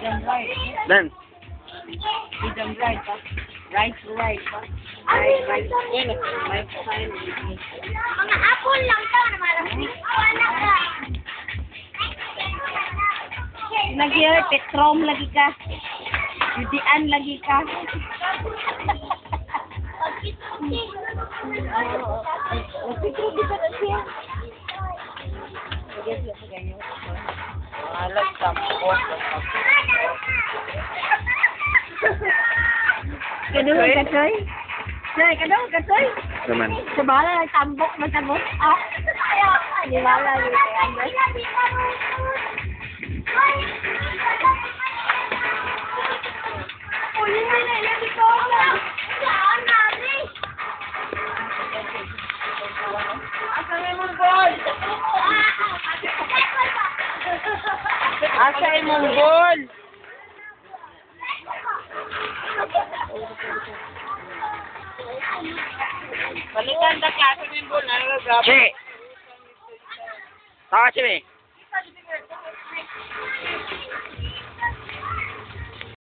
Medium right. Dan. Medium right. Right to right. Right, right. Yan. Right side. Mga apple lang daw na marami. Wala ka. Nagyari, petrom lagi ka. Judian lagi ka. Petrom di ba na siya? Alag tampo. Kadung katoy. Say, kadung katoy. Naman. Sa bala tambok na tambok. Ah. Di bala ni Andres. Uy, hindi na yan ito na. Saan nabi? Asa mo bol? Asa imong bol? Balikan da klase ng bol na nagagawa. Che. Tawa che.